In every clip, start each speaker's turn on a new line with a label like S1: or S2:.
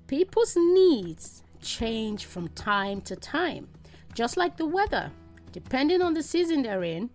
S1: People's needs change from time to time, just like the weather. Depending on the season they're in,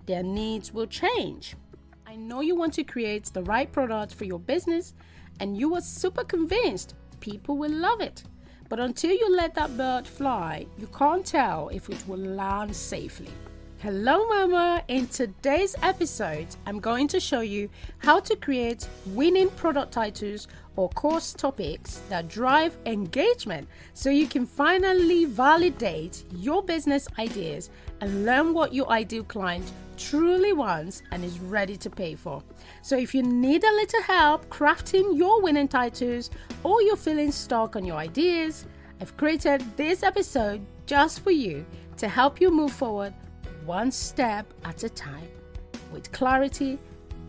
S1: their needs will change. I know you want to create the right product for your business, and you are super convinced people will love it. But until you let that bird fly, you can't tell if it will land safely. Hello Mama! In today's episode, I'm going to show you how to create winning product titles or course topics that drive engagement so you can finally validate your business ideas and learn what your ideal client truly wants and is ready to pay for. So if you need a little help crafting your winning titles or you're feeling stuck on your ideas, I've created this episode just for you to help you move forward one step at a time with clarity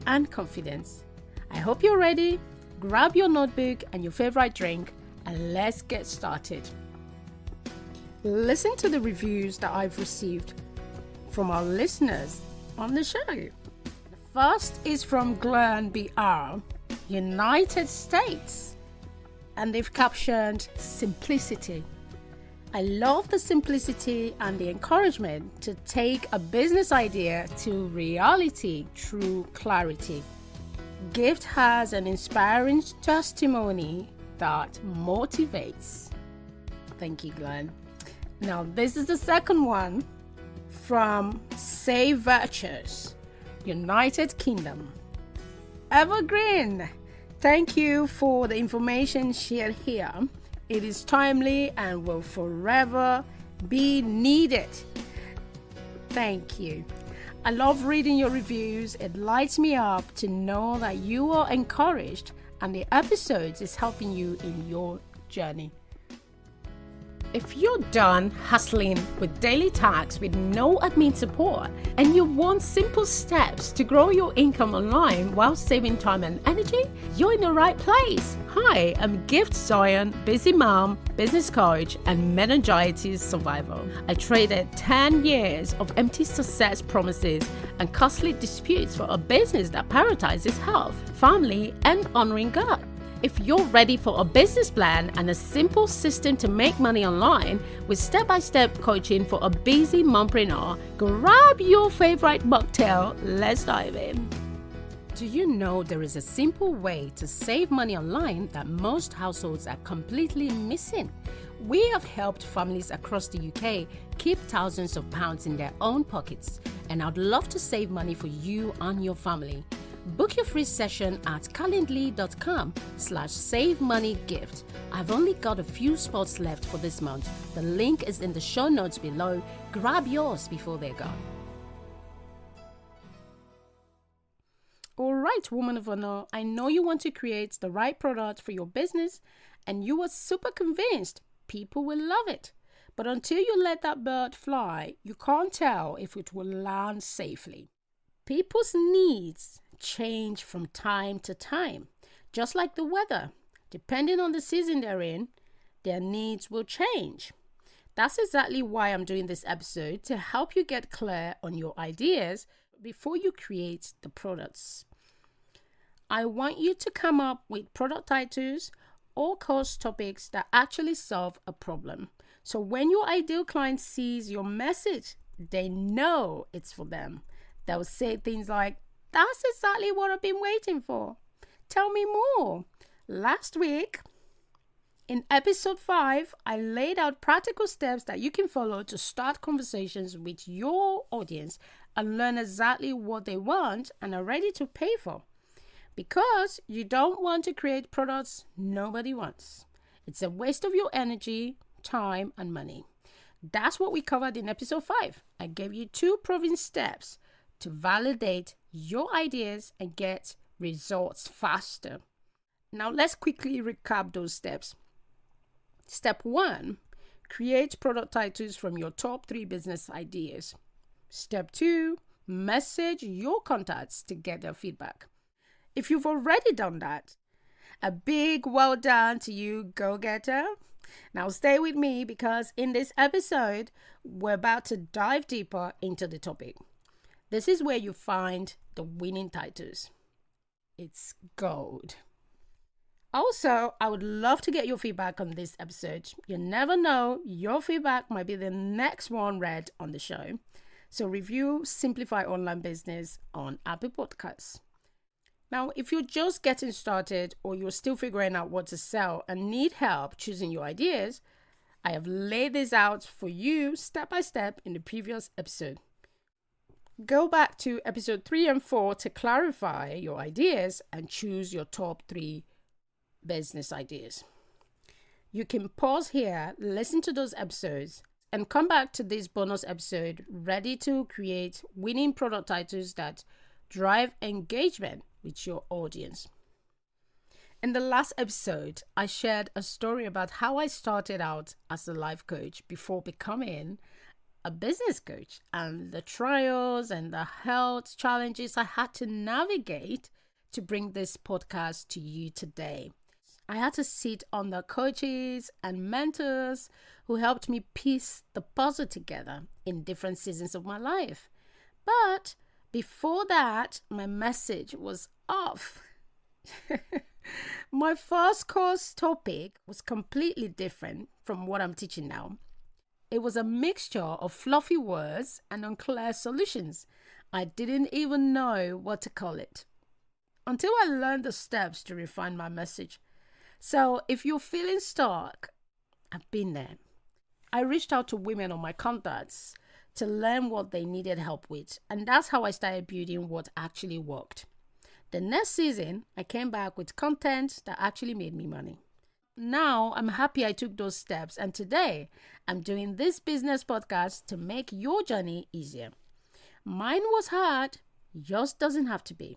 S1: and confidence. I hope you're ready. Grab your notebook and your favorite drink and let's get started. Listen to the reviews that I've received from our listeners on the show. The first is from Glenn BR, United States, and they've captioned simplicity. I love the simplicity and the encouragement to take a business idea to reality through clarity. Gift has an inspiring testimony that motivates. Thank you, Glenn. Now, this is the second one from Save Virtues, United Kingdom. Evergreen, thank you for the information shared here. It is timely and will forever be needed. Thank you. I love reading your reviews. It lights me up to know that you are encouraged and the episodes is helping you in your journey. If you're done hustling with daily tasks with no admin support and you want simple steps to grow your income online while saving time and energy, you're in the right place. Hi, I'm Gift Zion, busy mom, business coach, and meningitis survivor. I traded 10 years of empty success promises and costly disputes for a business that prioritizes health, family, and honoring God. If you're ready for a business plan and a simple system to make money online with step-by-step coaching for a busy mompreneur, grab your favorite mocktail. Let's dive in. Do you know there is a simple way to save money online that most households are completely missing? We have helped families across the UK keep thousands of pounds in their own pockets, and I'd love to save money for you and your family. Book your free session at calendly.com/savemoneygift. I've only got a few spots left for this month. The link is in the show notes below. Grab yours before they're gone. All right, woman of honor, I know you want to create the right product for your business and you are super convinced people will love it. But until you let that bird fly, you can't tell if it will land safely. People's needs change from time to time, just like the weather. Depending on the season they're in, their needs will change. That's exactly why I'm doing this episode, to help you get clear on your ideas before you create the products. I want you to come up with product titles or course topics that actually solve a problem. So when your ideal client sees your message, they know it's for them. They'll say things like, "That's exactly what I've been waiting for. Tell me more." Last week, in episode 5, I laid out practical steps that you can follow to start conversations with your audience and learn exactly what they want and are ready to pay for. Because you don't want to create products nobody wants. It's a waste of your energy, time, and money. That's what we covered in episode 5. I gave you 2 proven steps to validate your ideas and get results faster. Now let's quickly recap those steps. Step 1, create product titles from your top 3 business ideas. Step 2, message your contacts to get their feedback. If you've already done that, a big well done to you, go-getter. Now stay with me because in this episode, we're about to dive deeper into the topic. This is where you find the winning titles. It's gold. Also, I would love to get your feedback on this episode. You never know, your feedback might be the next one read on the show. So review Simplify Online Business on Apple Podcasts. Now, if you're just getting started or you're still figuring out what to sell and need help choosing your ideas, I have laid this out for you step by step in the previous episode. Go back to episode 3 and 4 to clarify your ideas and choose your top 3 business ideas. You can pause here, listen to those episodes, and come back to this bonus episode ready to create winning product titles that drive engagement with your audience. In the last episode, I shared a story about how I started out as a life coach before becoming a business coach and the trials and the health challenges I had to navigate to bring this podcast to you today. I had to sit under coaches and mentors who helped me piece the puzzle together in different seasons of my life. But before that, my message was off. My first course topic was completely different from what I'm teaching now. It was a mixture of fluffy words and unclear solutions. I didn't even know what to call it until I learned the steps to refine my message. So if you're feeling stuck, I've been there. I reached out to women on my contacts to learn what they needed help with, and that's how I started building what actually worked. The next season, I came back with content that actually made me money. Now, I'm happy I took those steps, and today, I'm doing this business podcast to make your journey easier. Mine was hard, yours doesn't have to be.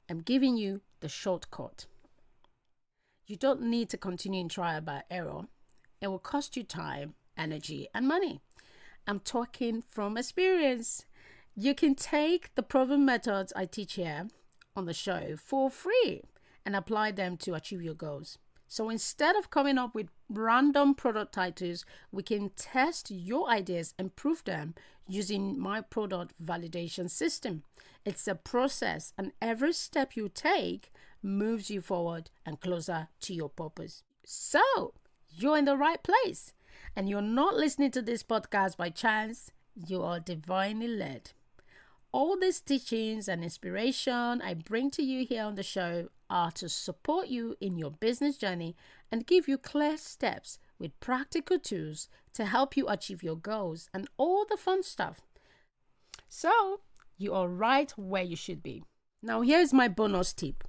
S1: I'm giving you the shortcut. You don't need to continue in trial by error. It will cost you time, energy, and money. I'm talking from experience. You can take the proven methods I teach here on the show for free and apply them to achieve your goals. So instead of coming up with random product titles, we can test your ideas and prove them using my product validation system. It's a process, and every step you take moves you forward and closer to your purpose. So you're in the right place, and you're not listening to this podcast by chance. You are divinely led. All these teachings and inspiration I bring to you here on the show are to support you in your business journey and give you clear steps with practical tools to help you achieve your goals and all the fun stuff. So, you are right where you should be. Now, here's my bonus tip.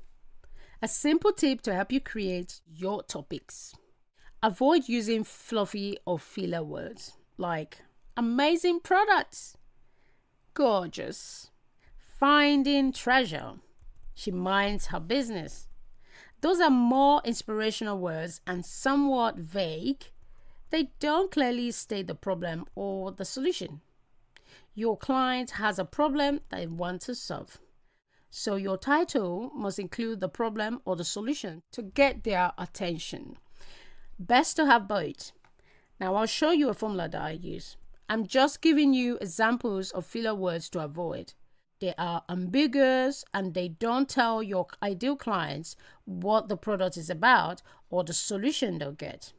S1: A simple tip to help you create your topics. Avoid using fluffy or filler words like amazing products, gorgeous, finding treasure, she minds her business. Those are more inspirational words and somewhat vague. They don't clearly state the problem or the solution. Your client has a problem they want to solve. So your title must include the problem or the solution to get their attention. Best to have both. Now I'll show you a formula that I use. I'm just giving you examples of filler words to avoid. They are ambiguous and they don't tell your ideal clients what the product is about or the solution they'll get,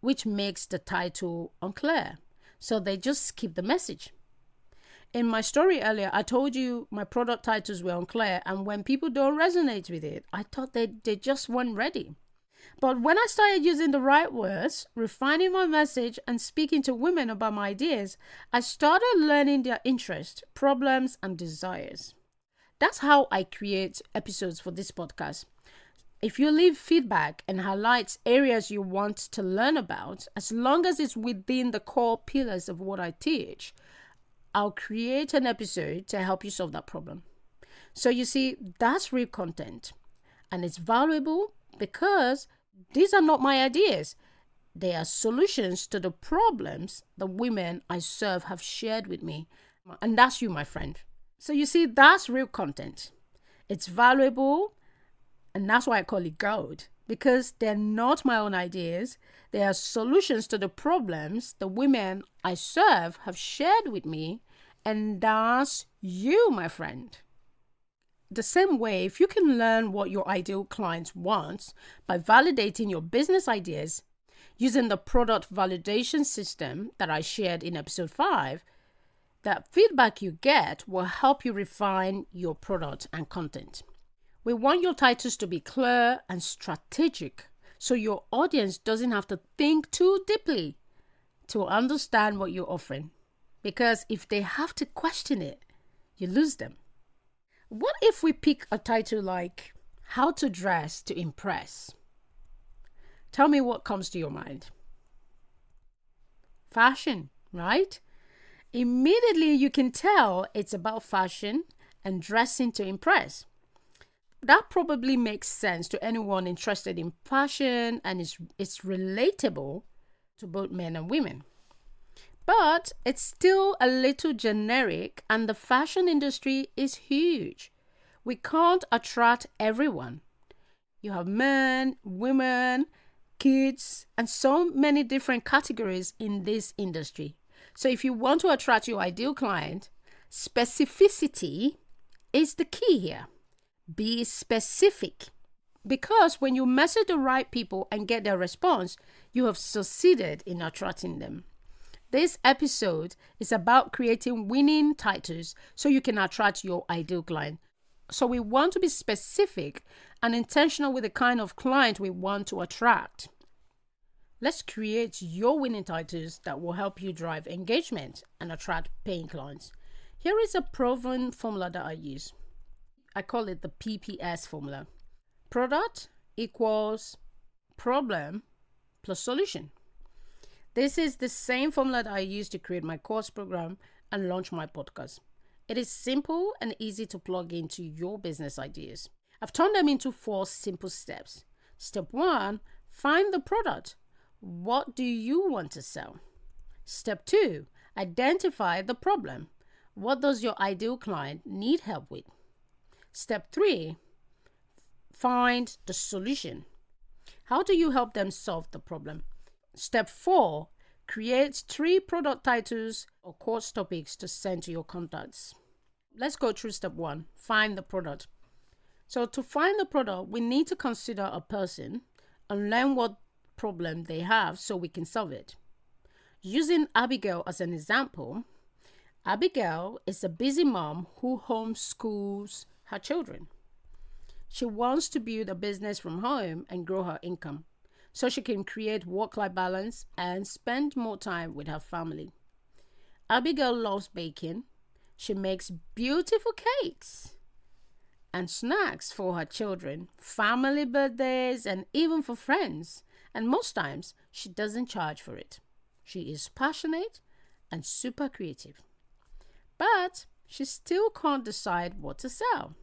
S1: which makes the title unclear. So they just skip the message. In my story earlier, I told you my product titles were unclear, and when people don't resonate with it, I thought they just weren't ready. But when I started using the right words, refining my message, and speaking to women about my ideas, I started learning their interests, problems, and desires. That's how I create episodes for this podcast. If you leave feedback and highlight areas you want to learn about, as long as it's within the core pillars of what I teach, I'll create an episode to help you solve that problem. So you see, that's real content, and it's valuable because these are not my ideas. They are solutions to the problems the women I serve have shared with me. And that's you, my friend. So you see, that's real content. It's valuable, and that's why I call it gold. Because they're not my own ideas. They are solutions to the problems the women I serve have shared with me. And that's you, my friend. the same way, if you can learn what your ideal client wants by validating your business ideas using the product validation system that I shared in episode 5, that feedback you get will help you refine your product and content. We want your titles to be clear and strategic so your audience doesn't have to think too deeply to understand what you're offering. Because if they have to question it, you lose them. What if we pick a title like How to Dress to Impress? Tell me what comes to your mind. Fashion, right? Immediately you can tell it's about fashion and dressing to impress. That probably makes sense to anyone interested in fashion, and it's relatable to both men and women. But it's still a little generic, and the fashion industry is huge. We can't attract everyone. You have men, women, kids, and so many different categories in this industry. So if you want to attract your ideal client, specificity is the key here. Be specific. Because when you message the right people and get their response, you have succeeded in attracting them. This episode is about creating winning titles so you can attract your ideal client. So we want to be specific and intentional with the kind of client we want to attract. Let's create your winning titles that will help you drive engagement and attract paying clients. Here is a proven formula that I use. I call it the PPS formula. Product equals problem plus solution. This is the same formula that I use to create my course program and launch my podcast. It is simple and easy to plug into your business ideas. I've turned them into 4 simple steps. Step 1, find the product. What do you want to sell? Step 2, identify the problem. What does your ideal client need help with? Step 3, find the solution. How do you help them solve the problem? Step 4, create 3 product titles or course topics to send to your contacts. Let's go through step 1, find the product. So to find the product, we need to consider a person and learn what problem they have so we can solve it. Using Abigail as an example, Abigail is a busy mom who homeschools her children. She wants to build a business from home and grow her income so she can create work-life balance and spend more time with her family. Abigail loves baking. She makes beautiful cakes and snacks for her children, family birthdays, and even for friends. And most times, she doesn't charge for it. She is passionate and super creative. But she still can't decide what to sell.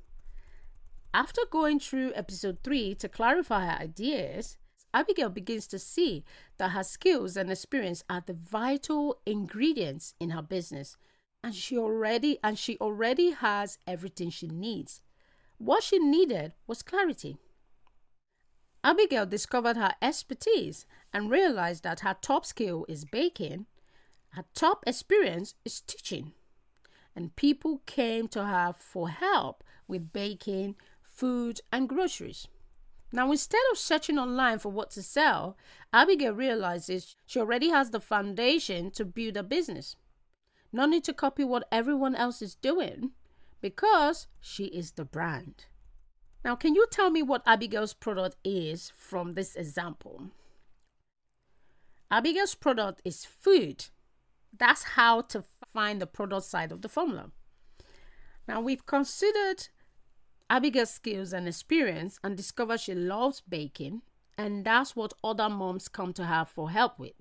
S1: After going through episode 3 to clarify her ideas, Abigail begins to see that her skills and experience are the vital ingredients in her business, and she already has everything she needs. What she needed was clarity. Abigail discovered her expertise and realized that her top skill is baking, her top experience is teaching, and people came to her for help with baking, food, and groceries. Now, instead of searching online for what to sell, Abigail realizes she already has the foundation to build a business. No need to copy what everyone else is doing because she is the brand. Now, can you tell me what Abigail's product is from this example? Abigail's product is food. That's how to find the product side of the formula. Now, we've considered Abigail's skills and experience and discovered she loves baking, and that's what other moms come to her for help with.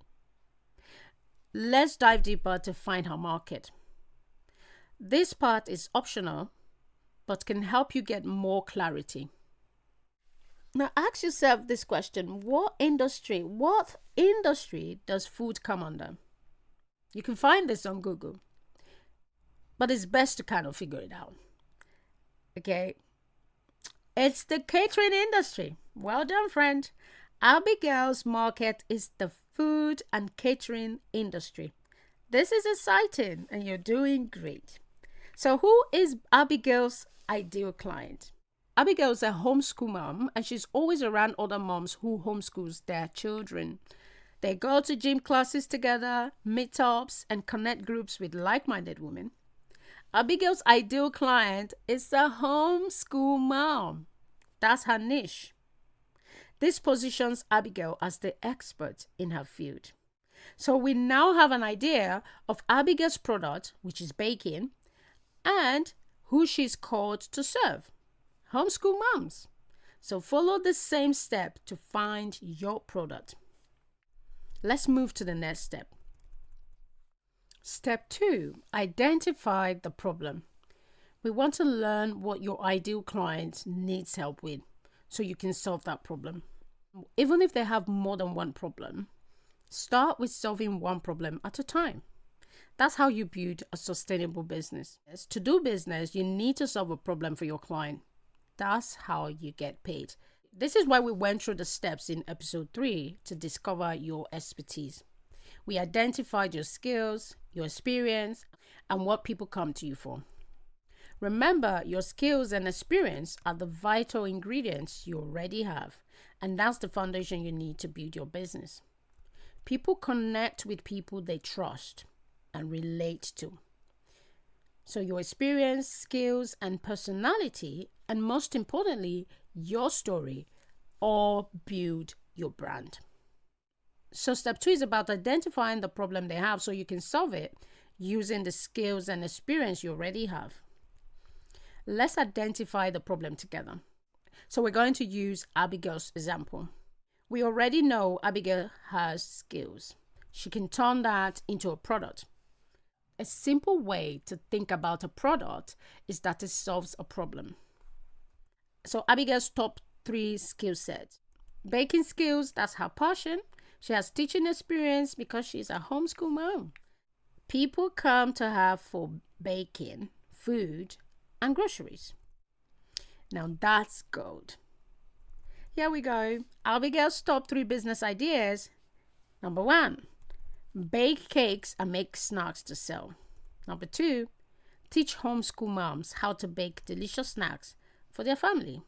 S1: Let's dive deeper to find her market. This part is optional, but can help you get more clarity. Now ask yourself this question: what industry does food come under? You can find this on Google, but it's best to kind of figure it out. Okay, it's the catering industry. Well done, friend. Abigail's market is the food and catering industry. This is exciting and you're doing great. So, who is Abigail's ideal client? Abigail's a homeschool mom, and she's always around other moms who homeschools their children. They go to gym classes together, meetups, and connect groups with like-minded women. Abigail's ideal client is a homeschool mom. That's her niche. This positions Abigail as the expert in her field. So we now have an idea of Abigail's product, which is baking, and who she's called to serve. Homeschool moms. So follow the same step to find your product. Let's move to the next step. Step 2, identify the problem. We want to learn what your ideal client needs help with so you can solve that problem. Even if they have more than one problem, start with solving one problem at a time. That's how you build a sustainable business. To do business, you need to solve a problem for your client. That's how you get paid. This is why we went through the steps in episode 3 to discover your expertise. We identified your skills, your experience, and what people come to you for. Remember, your skills and experience are the vital ingredients you already have, and that's the foundation you need to build your business. People connect with people they trust and relate to. So your experience, skills, and personality, and most importantly, your story, all build your brand. So step 2 is about identifying the problem they have so you can solve it using the skills and experience you already have. Let's identify the problem together. So we're going to use Abigail's example. We already know Abigail has skills. She can turn that into a product. A simple way to think about a product is that it solves a problem. So Abigail's top 3 skill sets. Baking skills, that's her passion. She has teaching experience because she's a homeschool mom. People come to her for baking, food, and groceries. Now that's gold. Here we go. Abigail's top 3 business ideas. Number 1, bake cakes and make snacks to sell. Number 2, teach homeschool moms how to bake delicious snacks for their family.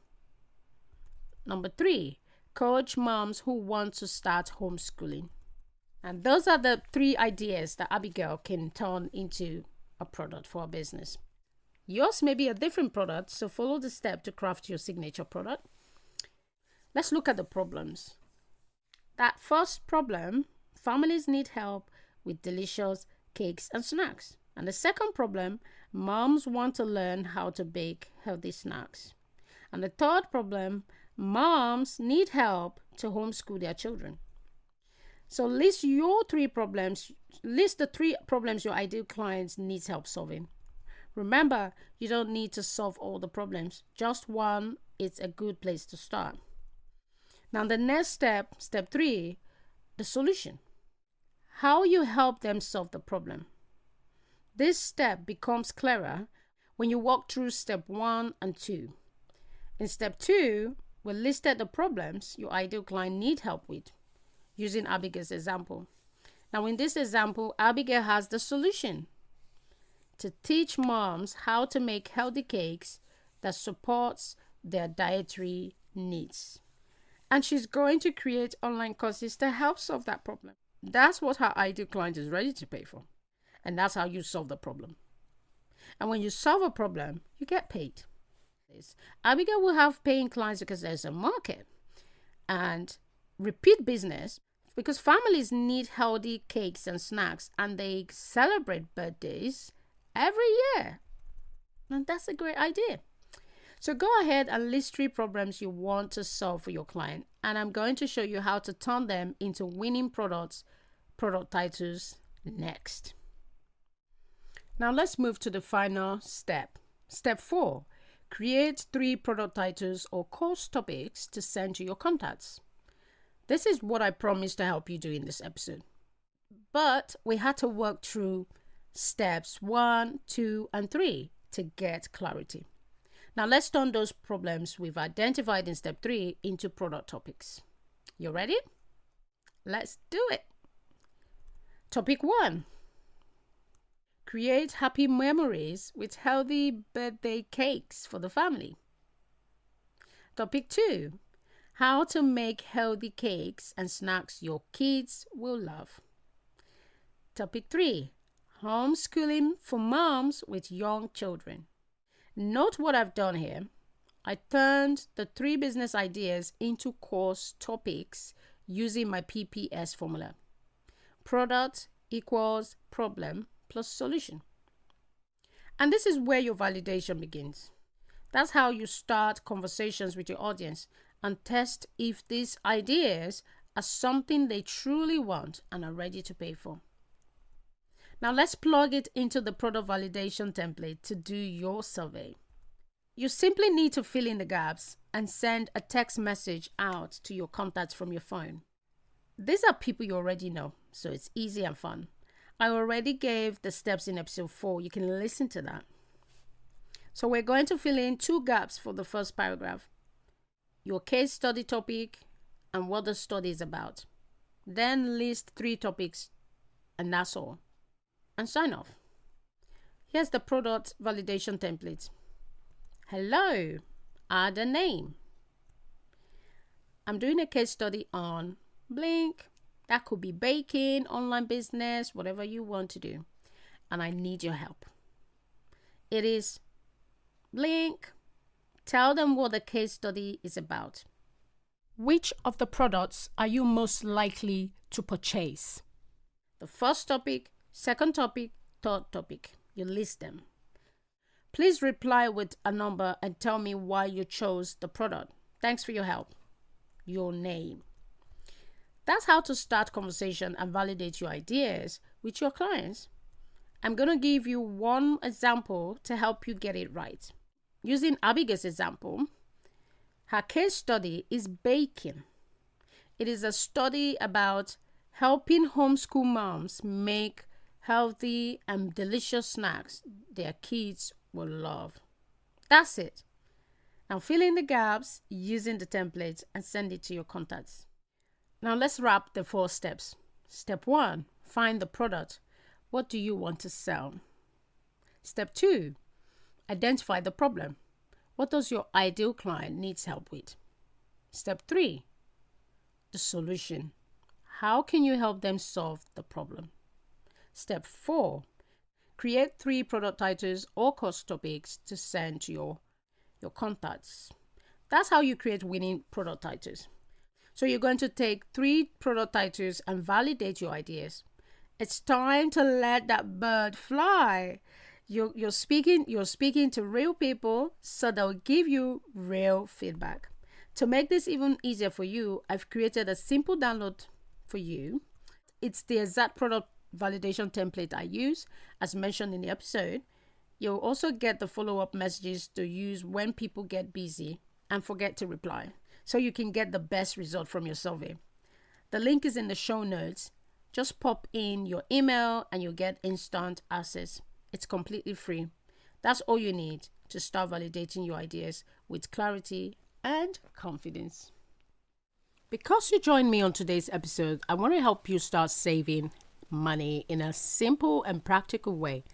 S1: Number 3, coach moms who want to start homeschooling. And those are the 3 ideas that Abigail can turn into a product for a business. Yours may be a different product, so follow the step to craft your signature product. Let's look at the problems. That first problem, families need help with delicious cakes and snacks. And the second problem, moms want to learn how to bake healthy snacks. And the third problem, moms need help to homeschool their children. So list the 3 problems your ideal clients needs help solving. Remember, you don't need to solve all the problems. Just one is a good place to start. Now the next step, step 3, the solution. How you help them solve the problem. This step becomes clearer when you walk through step 1 and 2. In step 2, we listed the problems your ideal client need help with, using Abigail's example. Now in this example, Abigail has the solution to teach moms how to make healthy cakes that supports their dietary needs. And she's going to create online courses to help solve that problem. That's what her ideal client is ready to pay for. And that's how you solve the problem. And when you solve a problem, you get paid. Abigail will have paying clients because there's a market. And repeat business because families need healthy cakes and snacks and they celebrate birthdays every year. And that's a great idea. So go ahead and list 3 problems you want to solve for your client. And I'm going to show you how to turn them into winning product titles next. Now let's move to the final step. Step 4, create 3 product titles or course topics to send to your contacts. This is what I promised to help you do in this episode. But we had to work through steps 1, 2, and 3 to get clarity. Now let's turn those problems we've identified in step 3 into product topics. You ready? Let's do it. Topic 1. Create happy memories with healthy birthday cakes for the family. Topic 2. How to make healthy cakes and snacks your kids will love. Topic 3. Homeschooling for moms with young children. Note what I've done here. I turned the 3 business ideas into course topics using my PPS formula. Product equals problem plus solution. And this is where your validation begins. That's how you start conversations with your audience and test if these ideas are something they truly want and are ready to pay for. Now let's plug it into the product validation template to do your survey. You simply need to fill in the gaps and send a text message out to your contacts from your phone. These are people you already know, so it's easy and fun. I already gave the steps in episode 4. You can listen to that. So we're going to fill in 2 gaps for the first paragraph. Your case study topic and what the study is about. Then list 3 topics and that's all. And sign off. Here's the product validation template. Hello, add a name. I'm doing a case study on Blink. That could be baking, online business, whatever you want to do. And I need your help. It is Blink. Tell them what the case study is about. Which of the products are you most likely to purchase? The first topic, second topic, third topic. You list them. Please reply with a number and tell me why you chose the product. Thanks for your help. Your name. That's how to start conversation and validate your ideas with your clients. I'm going to give you one example to help you get it right. Using Abigail's example, her case study is baking. It is a study about helping homeschool moms make healthy and delicious snacks their kids will love. That's it. Now fill in the gaps using the template and send it to your contacts. Now let's wrap the 4 steps. Step 1, find the product. What do you want to sell? Step 2, identify the problem. What does your ideal client needs help with? Step 3, the solution. How can you help them solve the problem? Step 4, create 3 product titles or course topics to send to your contacts. That's how you create winning product titles. So you're going to take 3 product titles and validate your ideas. It's time to let that bird fly. You're speaking to real people, so they'll give you real feedback. To make this even easier for you, I've created a simple download for you. It's the exact product validation template I use, as mentioned in the episode. You'll also get the follow-up messages to use when people get busy and forget to reply, so you can get the best result from your survey. The link is in the show notes. Just pop in your email and you'll get instant access. It's completely free. That's all you need to start validating your ideas with clarity and confidence. Because you joined me on today's episode, I want to help you start saving money in a simple and practical way.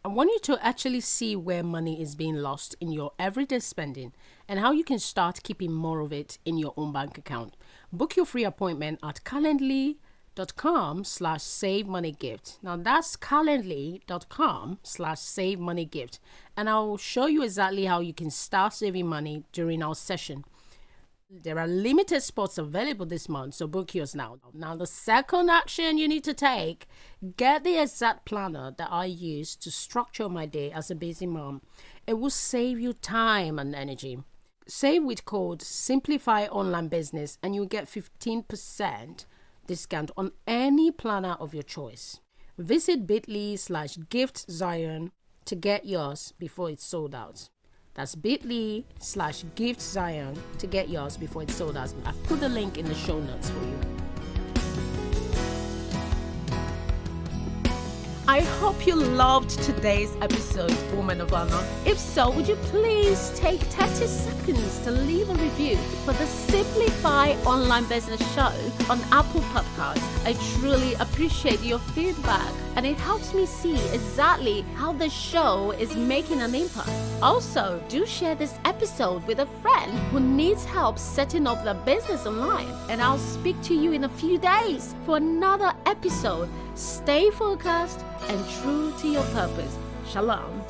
S1: I want you to actually see where money is being lost in your everyday spending and how you can start keeping more of it in your own bank account. Book your free appointment at calendly.com/savemoneygift. Now that's calendly.com/savemoneygift, and I'll show you exactly how you can start saving money during our session. There are limited spots available this month, so book yours now. Now, the second action you need to take, get the exact planner that I use to structure my day as a busy mom. It will save you time and energy. Save with code Simplify Online Business and you'll get 15% discount on any planner of your choice. Visit bit.ly/giftzion to get yours before it's sold out. That's bit.ly/giftzion to get yours before it's sold out. I've put the link in the show notes for you. I hope you loved today's episode, Woman of Honor. If so, would you please take 30 seconds to leave a review for the Simplify Online Business Show on Apple Podcasts? I truly appreciate your feedback.
S2: and it helps me see exactly how the show is making an impact. Also, do share this episode with a friend who needs help setting up their business online, and I'll speak to you in a few days for another episode. Stay focused and true to your purpose. Shalom.